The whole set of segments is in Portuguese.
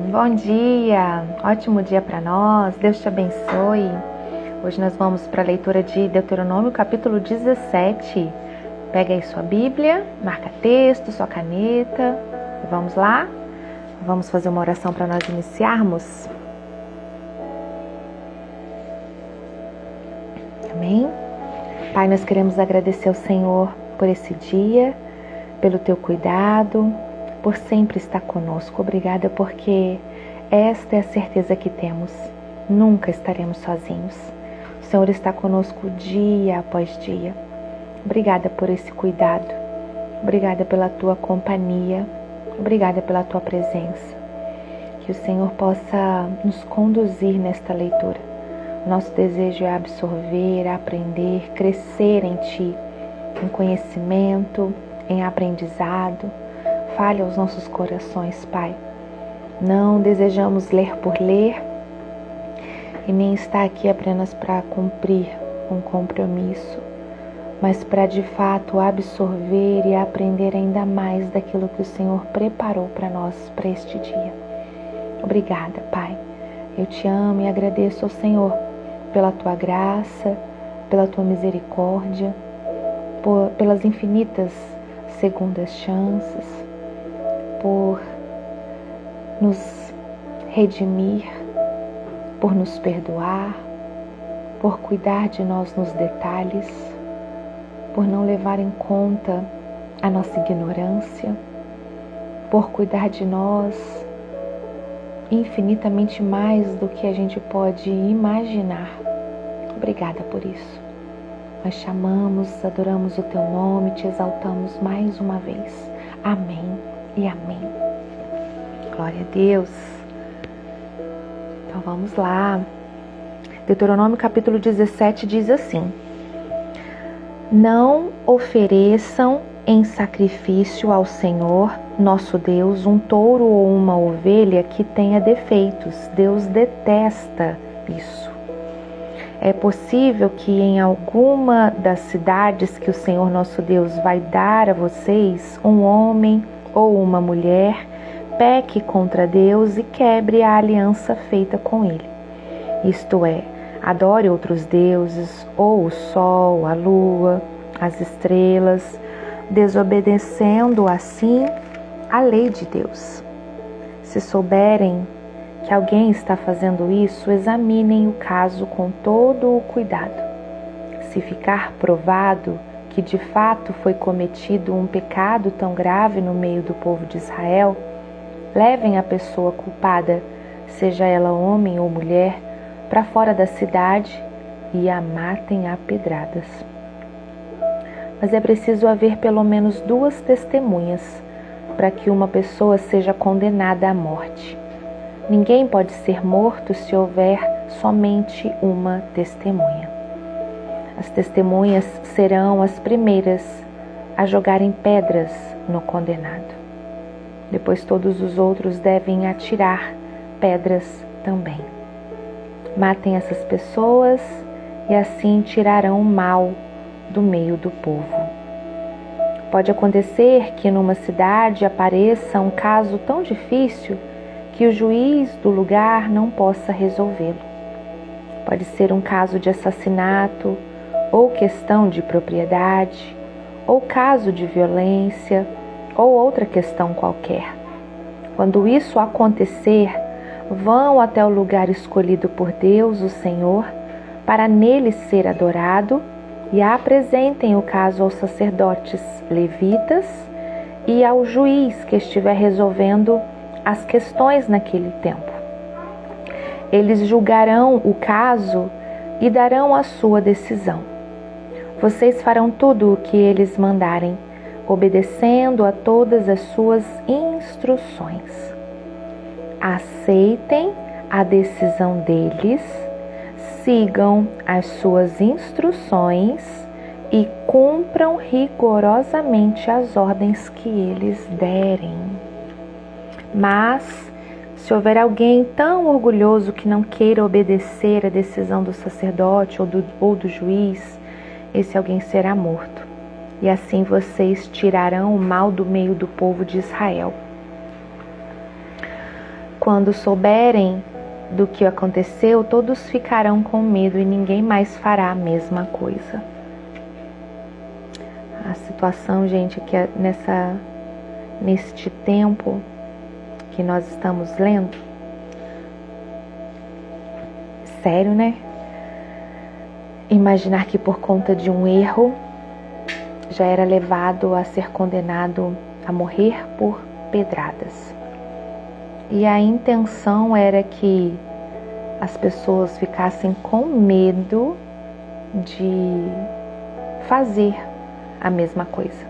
Bom dia, ótimo dia para nós, Deus te abençoe. Hoje nós vamos para a leitura de Deuteronômio capítulo 17. Pega aí sua Bíblia, marca texto, sua caneta e vamos lá? Vamos fazer uma oração para nós iniciarmos? Amém? Pai, nós queremos agradecer ao Senhor por esse dia, pelo teu cuidado, por sempre estar conosco. Obrigada porque esta é a certeza que temos. Nunca estaremos sozinhos. O Senhor está conosco dia após dia. Obrigada por esse cuidado. Obrigada pela tua companhia. Obrigada pela tua presença. Que o Senhor possa nos conduzir nesta leitura. Nosso desejo é absorver, aprender, crescer em Ti, em conhecimento, em aprendizado. Fale aos nossos corações, Pai. Não desejamos ler por ler e nem estar aqui apenas para cumprir um compromisso, mas para de fato absorver e aprender ainda mais daquilo que o Senhor preparou para nós, para este dia. Obrigada, Pai. Eu te amo e agradeço ao Senhor pela Tua graça, pela Tua misericórdia, pelas infinitas segundas chances, por nos redimir, por nos perdoar, por cuidar de nós nos detalhes, por não levar em conta a nossa ignorância, por cuidar de nós infinitamente mais do que a gente pode imaginar. Obrigada por isso. Nós chamamos, adoramos o Teu nome, Te exaltamos mais uma vez. Amém e amém. Glória a Deus. Então vamos lá. Deuteronômio capítulo 17 diz assim: Não ofereçam em sacrifício ao Senhor, nosso Deus, um touro ou uma ovelha que tenha defeitos. Deus detesta isso. É possível que em alguma das cidades que o Senhor nosso Deus vai dar a vocês, um homem ou uma mulher peque contra Deus e quebre a aliança feita com Ele. Isto é, adore outros deuses, ou o sol, a lua, as estrelas, desobedecendo assim a lei de Deus. Se souberem que alguém está fazendo isso, examinem o caso com todo o cuidado. Se ficar provado que de fato foi cometido um pecado tão grave no meio do povo de Israel, levem a pessoa culpada, seja ela homem ou mulher, para fora da cidade e a matem a pedradas. Mas é preciso haver pelo menos 2 testemunhas para que uma pessoa seja condenada à morte. Ninguém pode ser morto se houver somente uma testemunha. As testemunhas serão as primeiras a jogarem pedras no condenado. Depois todos os outros devem atirar pedras também. Matem essas pessoas e assim tirarão o mal do meio do povo. Pode acontecer que numa cidade apareça um caso tão difícil que o juiz do lugar não possa resolvê-lo. Pode ser um caso de assassinato, ou questão de propriedade, ou caso de violência, ou outra questão qualquer. Quando isso acontecer, vão até o lugar escolhido por Deus, o Senhor, para nele ser adorado, e apresentem o caso aos sacerdotes levitas e ao juiz que estiver resolvendo as questões naquele tempo. Eles julgarão o caso e darão a sua decisão. Vocês farão tudo o que eles mandarem, obedecendo a todas as suas instruções. Aceitem a decisão deles, sigam as suas instruções e cumpram rigorosamente as ordens que eles derem. Mas, se houver alguém tão orgulhoso que não queira obedecer a decisão do sacerdote ou do juiz, esse alguém será morto. E assim vocês tirarão o mal do meio do povo de Israel. quando souberem do que aconteceu, todos ficarão com medo e ninguém mais fará a mesma coisa. A situação, gente, que neste tempo que nós estamos lendo, sério, né? Imaginar que por conta de um erro já era levado a ser condenado a morrer por pedradas. E a intenção era que as pessoas ficassem com medo de fazer a mesma coisa.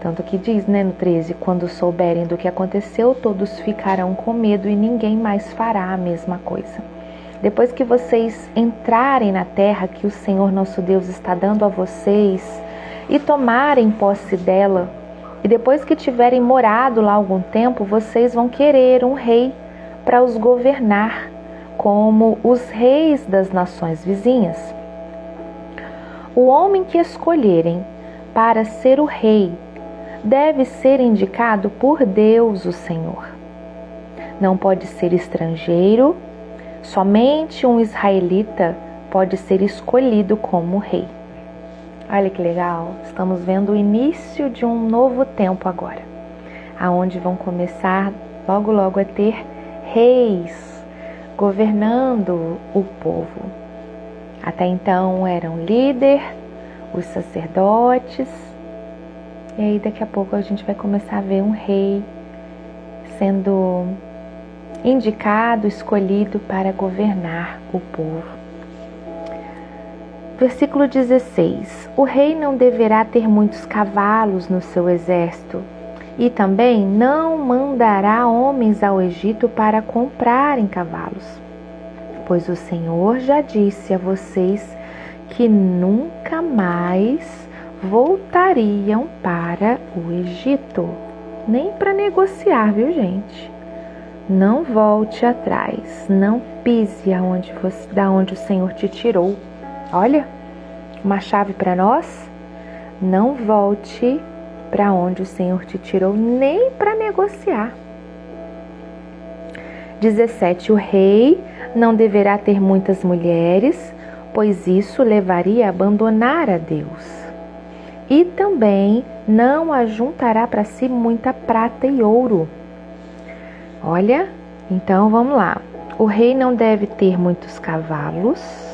Tanto que diz, né, no 13, quando souberem do que aconteceu, todos ficarão com medo e ninguém mais fará a mesma coisa. Depois que vocês entrarem na terra que o Senhor nosso Deus está dando a vocês e tomarem posse dela, e depois que tiverem morado lá algum tempo, vocês vão querer um rei para os governar, como os reis das nações vizinhas. O homem que escolherem para ser o rei deve ser indicado por Deus, o Senhor. Não pode ser estrangeiro, somente um israelita pode ser escolhido como rei. Olha que legal, estamos vendo o início de um novo tempo agora, aonde vão começar logo logo a ter reis governando o povo. Até então eram líder, os sacerdotes, e aí daqui a pouco a gente vai começar a ver um rei sendo indicado, escolhido para governar o povo. Versículo 16. O rei não deverá ter muitos cavalos no seu exército, e também não mandará homens ao Egito para comprarem cavalos, pois o Senhor já disse a vocês que nunca mais voltariam para o Egito, nem para negociar, viu, gente? Não volte atrás, não pise da onde o Senhor te tirou. Olha, uma chave para nós: não volte para onde o Senhor te tirou, nem para negociar. 17. O rei não deverá ter muitas mulheres, pois isso levaria a abandonar a Deus. E também não ajuntará para si muita prata e ouro. Olha, então vamos lá. O rei não deve ter muitos cavalos.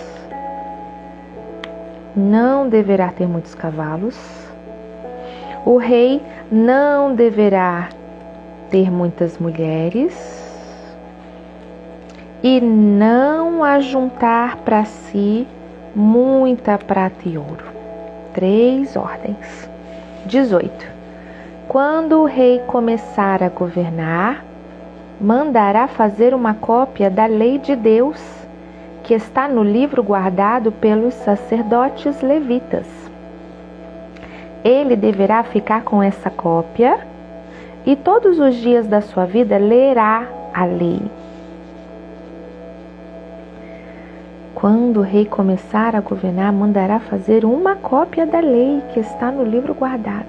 Não deverá ter muitos cavalos. O rei não deverá ter muitas mulheres. E não ajuntar para si muita prata e ouro. 3 ordens. 18. Quando o rei começar a governar, mandará fazer uma cópia da lei de Deus, que está no livro guardado pelos sacerdotes levitas. Ele deverá ficar com essa cópia e todos os dias da sua vida lerá a lei. Quando o rei começar a governar, mandará fazer uma cópia da lei que está no livro guardado.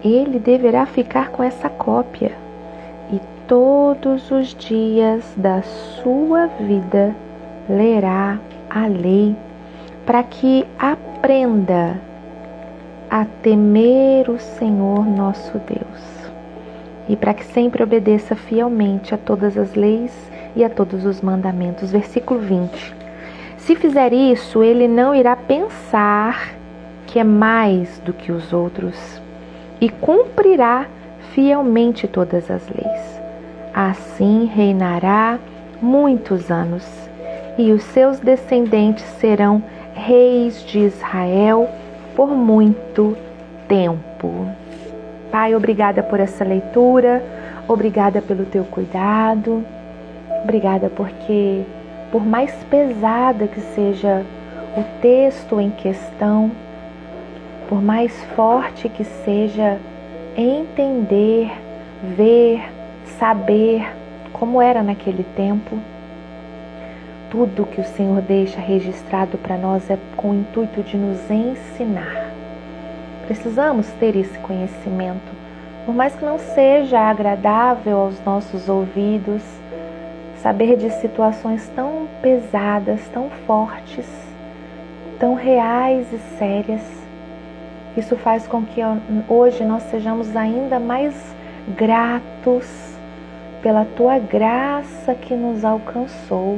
Ele deverá ficar com essa cópia e todos os dias da sua vida lerá a lei, para que aprenda a temer o Senhor nosso Deus e para que sempre obedeça fielmente a todas as leis e a todos os mandamentos. Versículo 20. Se fizer isso, ele não irá pensar que é mais do que os outros e cumprirá fielmente todas as leis. Assim reinará muitos anos e os seus descendentes serão reis de Israel por muito tempo. Pai, obrigada por essa leitura, obrigada pelo teu cuidado, obrigada porque, por mais pesada que seja o texto em questão, por mais forte que seja entender, ver, saber como era naquele tempo, tudo que o Senhor deixa registrado para nós é com o intuito de nos ensinar. Precisamos ter esse conhecimento Por mais que não seja agradável aos nossos ouvidos saber de situações tão pesadas, tão fortes, tão reais e sérias, isso faz com que hoje nós sejamos ainda mais gratos pela Tua graça que nos alcançou,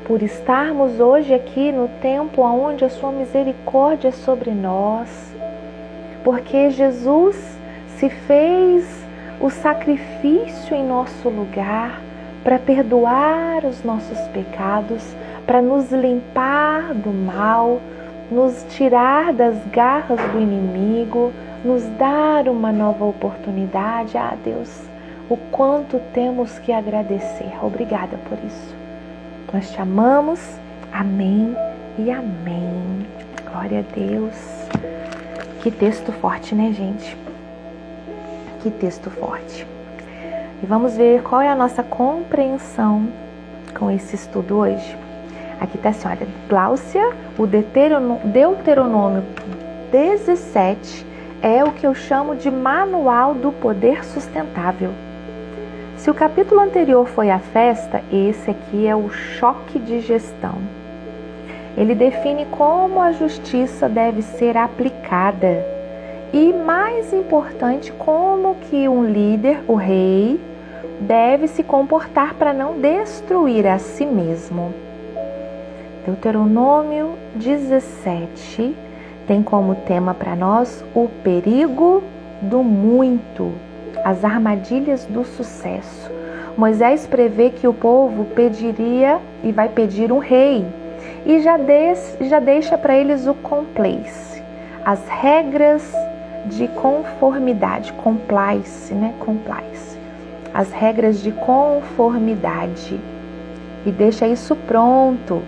por estarmos hoje aqui no tempo onde a Sua misericórdia é sobre nós, porque Jesus se fez o sacrifício em nosso lugar para perdoar os nossos pecados, para nos limpar do mal, nos tirar das garras do inimigo, nos dar uma nova oportunidade. Ah, Deus, o quanto temos que agradecer. Obrigada por isso. Nós te amamos. Amém e amém. Glória a Deus. Que texto forte, né, gente? Que texto forte. E vamos ver qual é a nossa compreensão com esse estudo hoje. Aqui está assim, olha, Gláucia, o Deuteronômio 17 é o que eu chamo de manual do poder sustentável. Se o capítulo anterior foi a festa, esse aqui é o choque de gestão. Ele define como a justiça deve ser aplicada e, mais importante, como que um líder, o rei, deve se comportar para não destruir a si mesmo. Deuteronômio 17 tem como tema para nós o perigo do muito, as armadilhas do sucesso. Moisés prevê que o povo pediria e vai pedir um rei e já deixa para eles o compliance, as regras de conformidade, compliance, as regras de conformidade, e deixa isso pronto.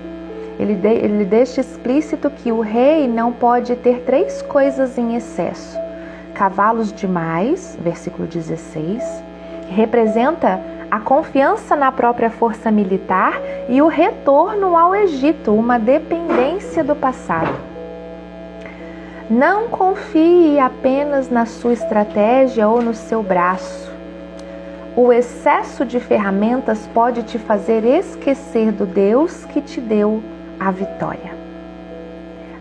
Ele deixa explícito que o rei não pode ter 3 coisas em excesso: cavalos demais, versículo 16, que representa a confiança na própria força militar, e o retorno ao Egito, uma dependência do passado. Não confie apenas na sua estratégia ou no seu braço. O excesso de ferramentas pode te fazer esquecer do Deus que te deu a vitória.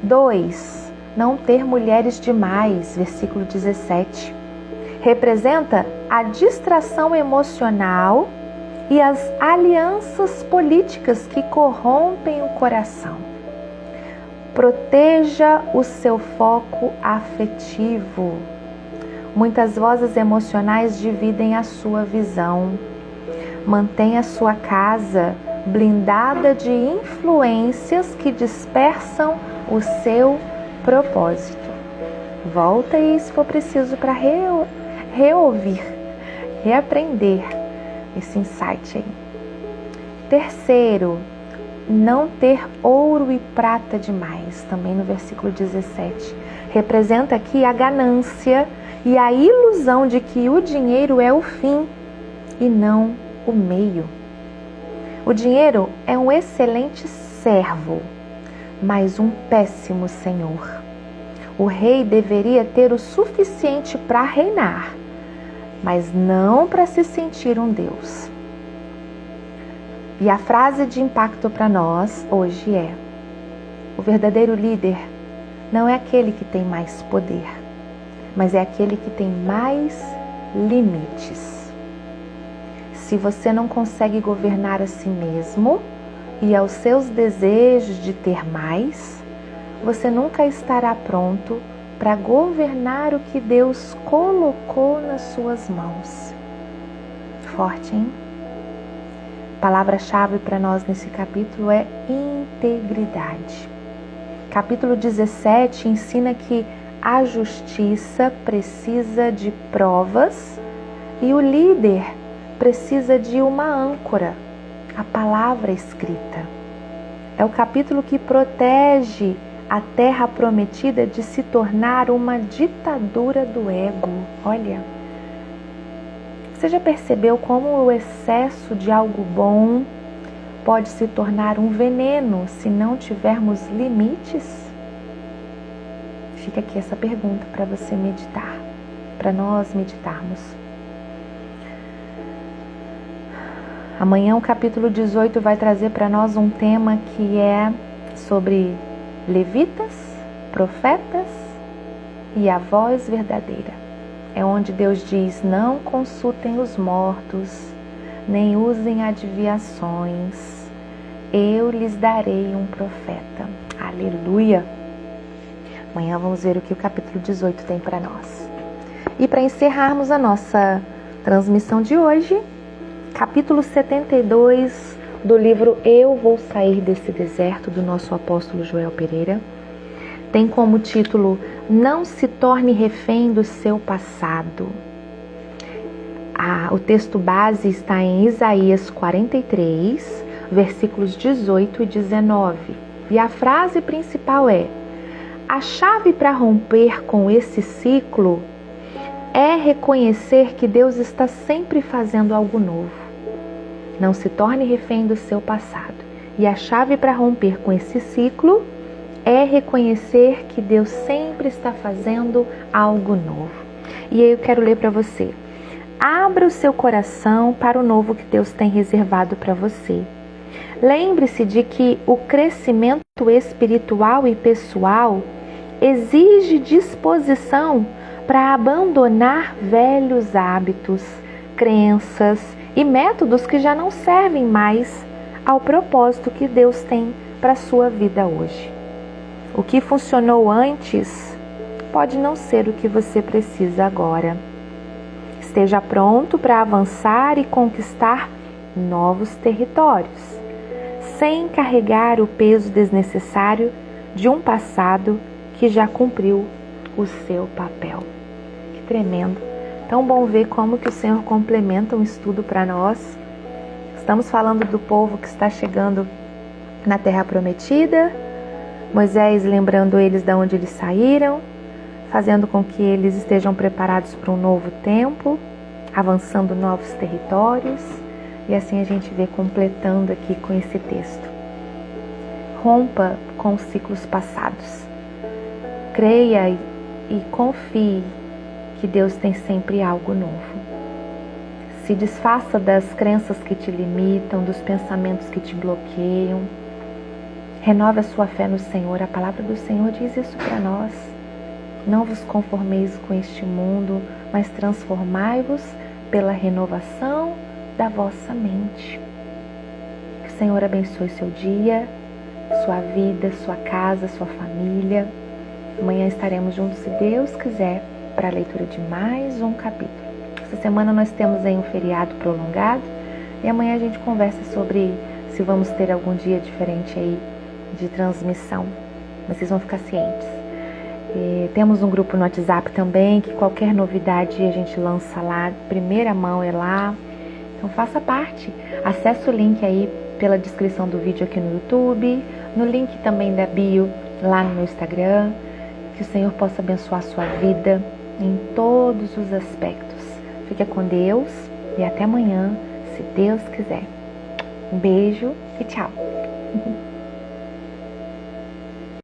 2. Não ter mulheres demais, versículo 17. Representa a distração emocional e as alianças políticas que corrompem o coração. Proteja o seu foco afetivo. Muitas vozes emocionais dividem a sua visão. Mantenha a sua casa blindada de influências que dispersam o seu propósito. Volta aí se for preciso para reouvir, reaprender esse insight aí. 3, não ter ouro e prata demais, também no versículo 17. Representa aqui a ganância e a ilusão de que o dinheiro é o fim e não o meio. O dinheiro é um excelente servo, mas um péssimo senhor. O rei deveria ter o suficiente para reinar, mas não para se sentir um Deus. E a frase de impacto para nós hoje é: o verdadeiro líder não é aquele que tem mais poder, mas é aquele que tem mais limites. Se você não consegue governar a si mesmo e aos seus desejos de ter mais, você nunca estará pronto para governar o que Deus colocou nas suas mãos. Forte, hein? A palavra-chave para nós nesse capítulo é integridade. Capítulo 17 ensina que a justiça precisa de provas e o líder precisa de uma âncora, a palavra escrita. É o capítulo que protege a terra prometida de se tornar uma ditadura do ego. Olha, você já percebeu como o excesso de algo bom pode se tornar um veneno se não tivermos limites? Fica aqui essa pergunta para você meditar, para nós meditarmos. Amanhã o capítulo 18 vai trazer para nós um tema que é sobre levitas, profetas e a voz verdadeira. É onde Deus diz: não consultem os mortos, nem usem adivinhações, eu lhes darei um profeta. Aleluia! Amanhã vamos ver o que o capítulo 18 tem para nós. E para encerrarmos a nossa transmissão de hoje, capítulo 72 do livro Eu Vou Sair Desse Deserto, do nosso apóstolo Joel Pereira, tem como título: Não se torne refém do seu passado. O texto base está em Isaías 43, versículos 18 e 19. E a frase principal é: a chave para romper com esse ciclo é reconhecer que Deus está sempre fazendo algo novo. Não se torne refém do seu passado. E a chave para romper com esse ciclo é reconhecer que Deus sempre está fazendo algo novo. E aí eu quero ler para você. Abra o seu coração para o novo que Deus tem reservado para você. Lembre-se de que o crescimento espiritual e pessoal exige disposição para abandonar velhos hábitos, crenças e métodos que já não servem mais ao propósito que Deus tem para a sua vida hoje. O que funcionou antes pode não ser o que você precisa agora. Esteja pronto para avançar e conquistar novos territórios, sem carregar o peso desnecessário de um passado que já cumpriu o seu papel. Que tremendo! Tão bom ver como que o Senhor complementa um estudo para nós. Estamos falando do povo que está chegando na Terra Prometida, Moisés lembrando eles de onde eles saíram, fazendo com que eles estejam preparados para um novo tempo, avançando novos territórios, e assim a gente vê completando aqui com esse texto. Rompa com os ciclos passados. Creia e confie que Deus tem sempre algo novo. Se desfaça das crenças que te limitam, dos pensamentos que te bloqueiam. Renove a sua fé no Senhor. A palavra do Senhor diz isso para nós. Não vos conformeis com este mundo, mas transformai-vos pela renovação da vossa mente. Que o Senhor abençoe seu dia, sua vida, sua casa, sua família. Amanhã estaremos juntos, se Deus quiser, para a leitura de mais um capítulo. Essa semana nós temos aí um feriado prolongado e amanhã a gente conversa sobre se vamos ter algum dia diferente aí de transmissão. Mas vocês vão ficar cientes. Temos um grupo no WhatsApp também, que qualquer novidade a gente lança lá, primeira mão é lá. Então faça parte. Acesse o link aí pela descrição do vídeo aqui no YouTube, no link também da bio lá no meu Instagram. Que o Senhor possa abençoar a sua vida em todos os aspectos. Fique com Deus e até amanhã, se Deus quiser. Um beijo e tchau!